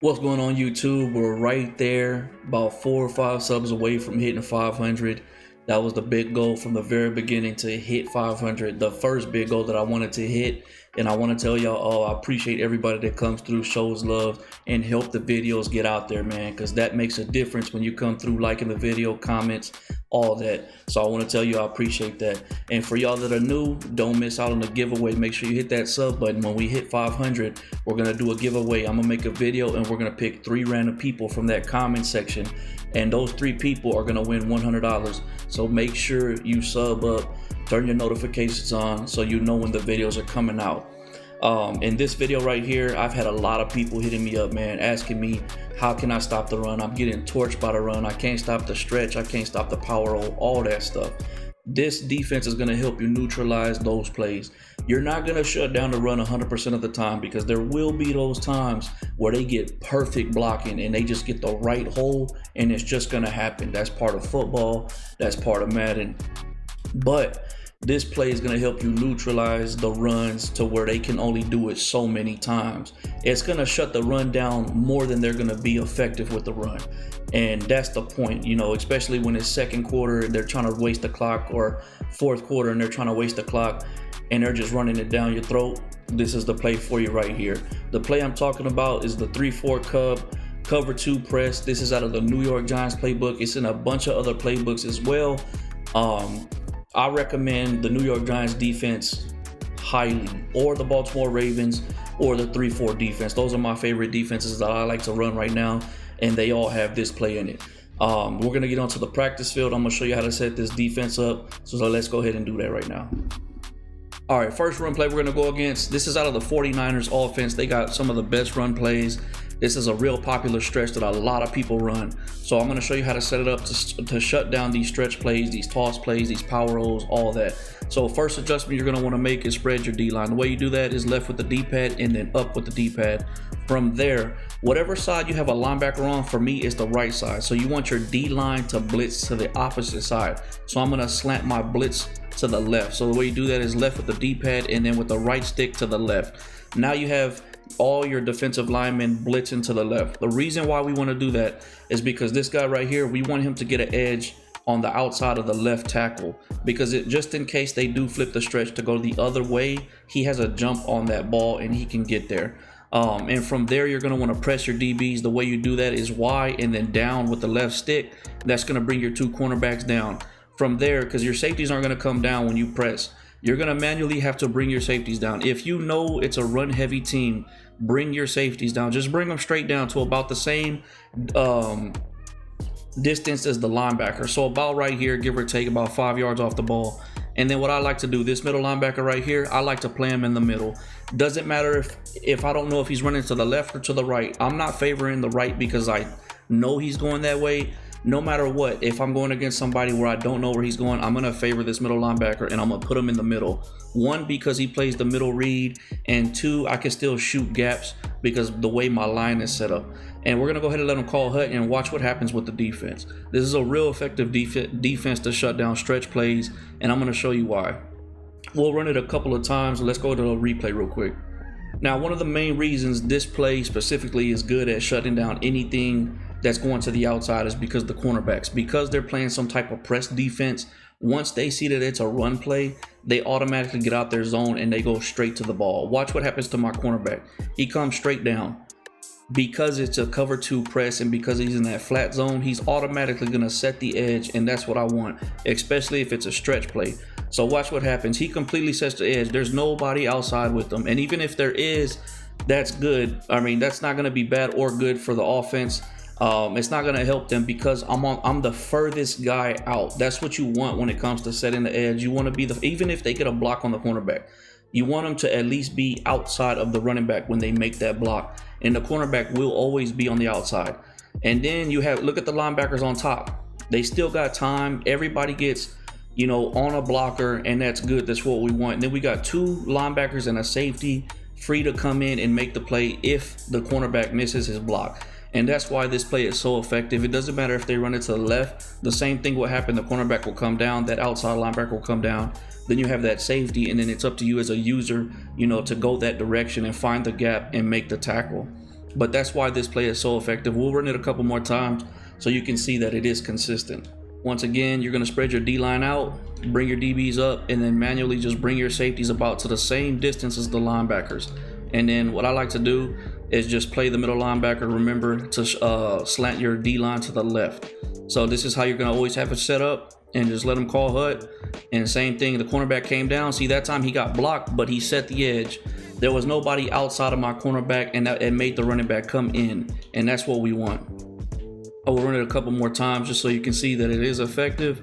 What's going on, YouTube? We're right there, about 4 or 5 subs away from hitting 500. That was the big goal from the very beginning, to hit 500. The first big goal that I wanted to hit. And I want to tell y'all, I appreciate everybody that comes through, shows love, and help the videos get out there, man, because that makes a difference when you come through, liking the video, comments, all that. So I want to tell you I appreciate that. And for y'all that are new, don't miss out on the giveaway. Make sure you hit that sub button. When we hit 500, we're going to do a giveaway. I'm going to make a video and we're going to pick 3 random people from that comment section. And those 3 people are going to win $100. So make sure you sub up, turn your notifications on so you know when the videos are coming out. In this video right here, I've had a lot of people hitting me up, man, asking me, how can I stop the run? I'm getting torched by the run. I can't stop the stretch. I can't stop the power roll, all that stuff. This defense is going to help you neutralize those plays. You're not going to shut down the run 100% of the time, because there will be those times where they get perfect blocking and they just get the right hole, and it's just going to happen. That's part of football. That's part of Madden. But this play is going to help you neutralize the runs to where they can only do it so many times. It's going to shut the run down more than they're going to be effective with the run. And that's the point, you know, especially when it's second quarter, they're trying to waste the clock, or fourth quarter and they're trying to waste the clock and they're just running it down your throat. This is the play for you right here. The play I'm talking about is the 3-4 cover 2 press. This is out of the New York Giants playbook. It's in a bunch of other playbooks as well. I recommend the New York Giants defense highly, or the Baltimore Ravens, or the 3-4 defense. Those are my favorite defenses that I like to run right now, and they all have this play in it. We're going to get onto the practice field. I'm going to show you how to set this defense up. So let's go ahead and do that right now. All right, first run play we're going to go against. This is out of the 49ers offense. They got some of the best run plays. This is a real popular stretch that a lot of people run. So I'm going to show you how to set it up to shut down these stretch plays, these toss plays, these power rolls, all that. So first adjustment you're going to want to make is spread your D-line. The way you do that is left with the D-pad and then up with the D-pad. From there, whatever side you have a linebacker on, for me, is the right side. So you want your D-line to blitz to the opposite side. So I'm going to slant my blitz to the left. So the way you do that is left with the D-pad and then with the right stick to the left. Now you have all your defensive linemen blitzing to the left. The reason why we want to do that is because this guy right here, we want him to get an edge on the outside of the left tackle, because just in case they do flip the stretch to go the other way, he has a jump on that ball and he can get there. And from there, you're going to want to press your DBs. The way you do that is Y and then down with the left stick. That's going to bring your 2 cornerbacks down. From there, because your safeties aren't going to come down when you press, you're going to manually have to bring your safeties down. If you know it's a run heavy team, bring your safeties down. Just bring them straight down to about the same distance as the linebacker. So about right here, give or take about 5 yards off the ball. And then what I like to do, this middle linebacker right here, I like to play him in the middle. Doesn't matter if I don't know if he's running to the left or to the right. I'm not favoring the right because I know he's going that way. No matter what, if I'm going against somebody where I don't know where he's going, I'm going to favor this middle linebacker and I'm going to put him in the middle. 1, because he plays the middle read, and 2, I can still shoot gaps because the way my line is set up. And we're going to go ahead and let him call hut and watch what happens with the defense. This is a real effective defense to shut down stretch plays, and I'm going to show you why. We'll run it a couple of times. Let's go to a replay real quick. Now, one of the main reasons this play specifically is good at shutting down anything that's going to the outside is because the cornerbacks, because they're playing some type of press defense, once they see that it's a run play, they automatically get out their zone and they go straight to the ball. Watch what happens to my cornerback. He comes straight down. Because it's a cover 2 press and because he's in that flat zone, he's automatically going to set the edge, and that's what I want, especially if it's a stretch play. So watch what happens. He completely sets the edge. There's nobody outside with him, and even if there is, that's good. I mean, that's not going to be bad or good for the offense. It's not going to help them because I'm the furthest guy out. That's what you want when it comes to setting the edge. You want to be even if they get a block on the cornerback, you want them to at least be outside of the running back when they make that block, and the cornerback will always be on the outside. And then look at the linebackers on top. They still got time. Everybody gets, you know, on a blocker, and that's good. That's what we want. And then we got 2 linebackers and a safety free to come in and make the play if the cornerback misses his block. And that's why this play is so effective. It doesn't matter if they run it to the left. The same thing will happen. The cornerback will come down. That outside linebacker will come down. Then you have that safety, and then it's up to you as a user, you know, to go that direction and find the gap and make the tackle. But that's why this play is so effective. We'll run it a couple more times so you can see that it is consistent. Once again, you're going to spread your D-line out, bring your DBs up, and then manually just bring your safeties about to the same distance as the linebackers. And then what I like to do is just play the middle linebacker. Remember to slant your D-line to the left. So this is how you're going to always have it set up, and just let him call HUD. And same thing, the cornerback came down. See, that time he got blocked, but he set the edge. There was nobody outside of my cornerback, and that made the running back come in, and that's what we want. I will run it a couple more times just so you can see that it is effective.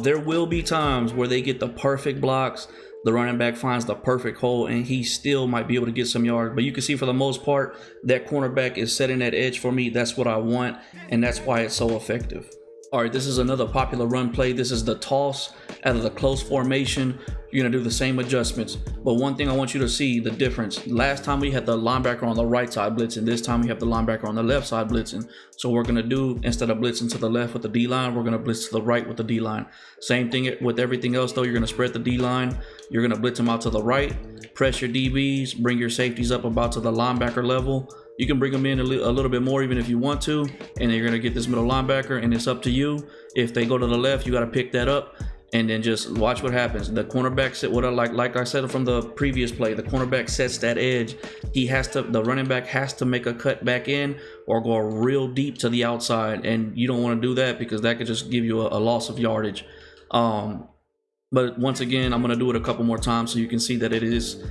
There will be times where they get the perfect blocks, the running back finds the perfect hole, and he still might be able to get some yards. But you can see for the most part, that cornerback is setting that edge for me. That's what I want, and that's why it's so effective. All right, this is another popular run play. This is the toss out of the close formation. You're gonna do the same adjustments. But one thing I want you to see the difference. Last time we had the linebacker on the right side blitzing. This time we have the linebacker on the left side blitzing. So we're gonna do, instead of blitzing to the left with the D-line, we're gonna blitz to the right with the D-line. Same thing with everything else though. You're gonna spread the D-line. You're gonna blitz them out to the right. Press your DBs. Bring your safeties up about to the linebacker level. You can bring them in a little bit more even if you want to, and then you're gonna get this middle linebacker, and it's up to you. If they go to the left, you gotta pick that up, and then just watch what happens. The cornerback set what I like I said from the previous play, the cornerback sets that edge. The running back has to make a cut back in or go real deep to the outside, and you don't want to do that because that could just give you a loss of yardage. But once again, I'm gonna do it a couple more times so you can see that it is,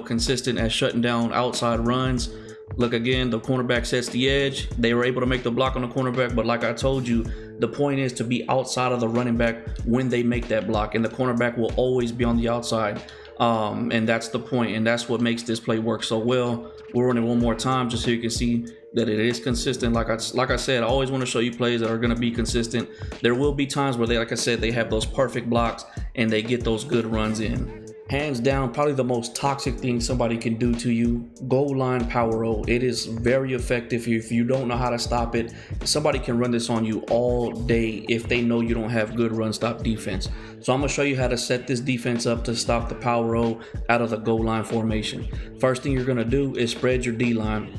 consistent at shutting down outside runs. Look again, the cornerback sets the edge. They were able to make the block on the cornerback, but like I told you, the point is to be outside of the running back when they make that block, and the cornerback will always be on the outside. And that's the point, and that's what makes this play work so well. We'll run it one more time just so you can see that it is consistent. Like I said, I always want to show you plays that are going to be consistent. There will be times where like I said, they have those perfect blocks and they get those good runs in. Hands down, probably the most toxic thing somebody can do to you, goal line power roll. It is very effective. If you don't know how to stop it, somebody can run this on you all day if they know you don't have good run stop defense. So I'm gonna show you how to set this defense up to stop the power roll out of the goal line formation. First thing you're gonna do is spread your D line.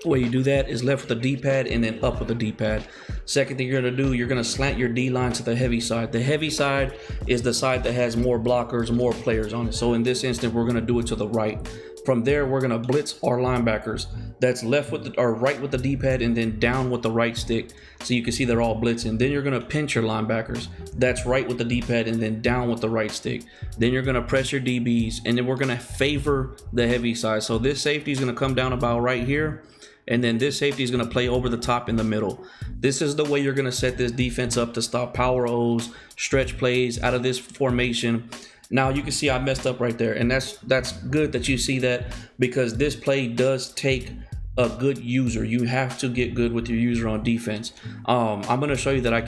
The way you do that is left with the D-pad and then up with the D-pad. Second thing you're going to do, you're going to slant your D-line to the heavy side. The heavy side is the side that has more blockers, more players on it. So in this instance, we're going to do it to the right. From there, we're going to blitz our linebackers. That's left with or right with the D-pad and then down with the right stick. So you can see they're all blitzing. Then you're going to pinch your linebackers. That's right with the D-pad and then down with the right stick. Then you're going to press your DBs, and then we're going to favor the heavy side. So this safety is going to come down about right here. And then this safety is going to play over the top in the middle. This is the way you're going to set this defense up to stop power O's, stretch plays out of this formation. Now you can see I messed up right there, and that's good that you see that, because this play does take a good user. You have to get good with your user on defense. I'm going to show you that I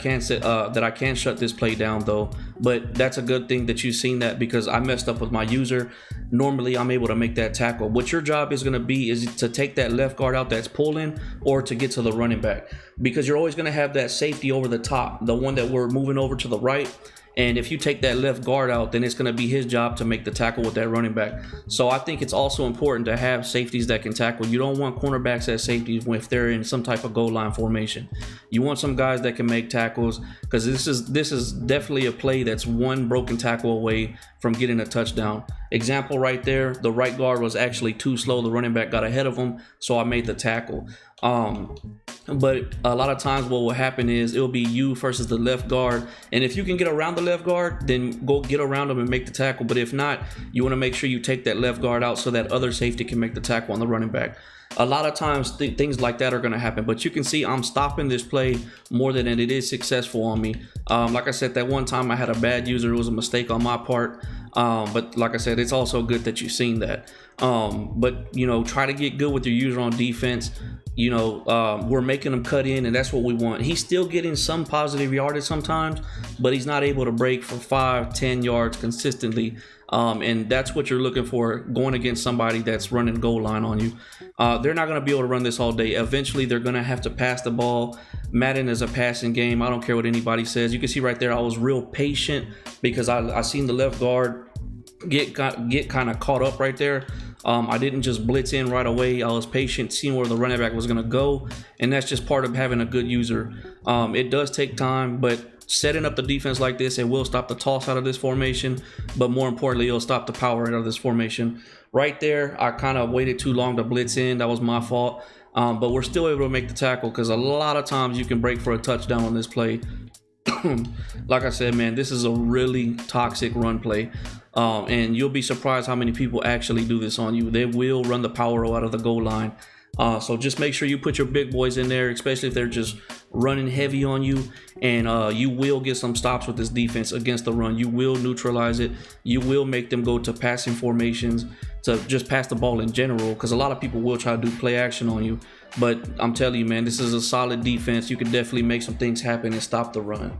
can shut this play down though, but that's a good thing that you've seen that, because I messed up with my user. Normally I'm able to make that tackle. What your job is going to be is to take that left guard out that's pulling, or to get to the running back, because you're always going to have that safety over the top, the one that we're moving over to the right. And if you take that left guard out, then it's going to be his job to make the tackle with that running back. So I think it's also important to have safeties that can tackle. You don't want cornerbacks as safeties if they're in some type of goal line formation. You want some guys that can make tackles, because this is definitely a play that's one broken tackle away from getting a touchdown. Example right there, the right guard was actually too slow. The running back got ahead of him, so I made the tackle. But a lot of times what will happen is it'll be you versus the left guard, and if you can get around the left guard, then go get around them and make the tackle. But if not, you want to make sure you take that left guard out so that other safety can make the tackle on the running back. A lot of times things like that are going to happen, but you can see I'm stopping this play more than it is successful on me. Like I said, that one time I had a bad user. It was a mistake on my part. But like I said, it's also good that you've seen that. But try to get good with your user on defense. We're making him cut in, and that's what we want. He's still getting some positive yardage sometimes, but he's not able to break for 5-10 yards consistently. And that's what you're looking for going against somebody that's running goal line on you. They're not going to be able to run this all day. Eventually, they're going to have to pass the ball. Madden is a passing game. I don't care what anybody says. You can see right there, I was real patient because I seen the left guard get kind of caught up right there. I didn't just blitz in right away. I was patient, seeing where the running back was going to go, and that's just part of having a good user. It does take time, but setting up the defense like this, it will stop the toss out of this formation, but more importantly, it'll stop the power out of this formation. Right there, I kind of waited too long to blitz in. That was my fault. But we're still able to make the tackle because a lot of times you can break for a touchdown on this play. Like I said, man, this is a really toxic run play. And you'll be surprised how many people actually do this on you. They will run the power out of the goal line. So just make sure you put your big boys in there, especially if they're just running heavy on you. And you will get some stops with this defense against the run. You will neutralize it. You will make them go to passing formations, to just pass the ball in general, because a lot of people will try to do play action on you. But I'm telling you, man, this is a solid defense. You can definitely make some things happen and stop the run.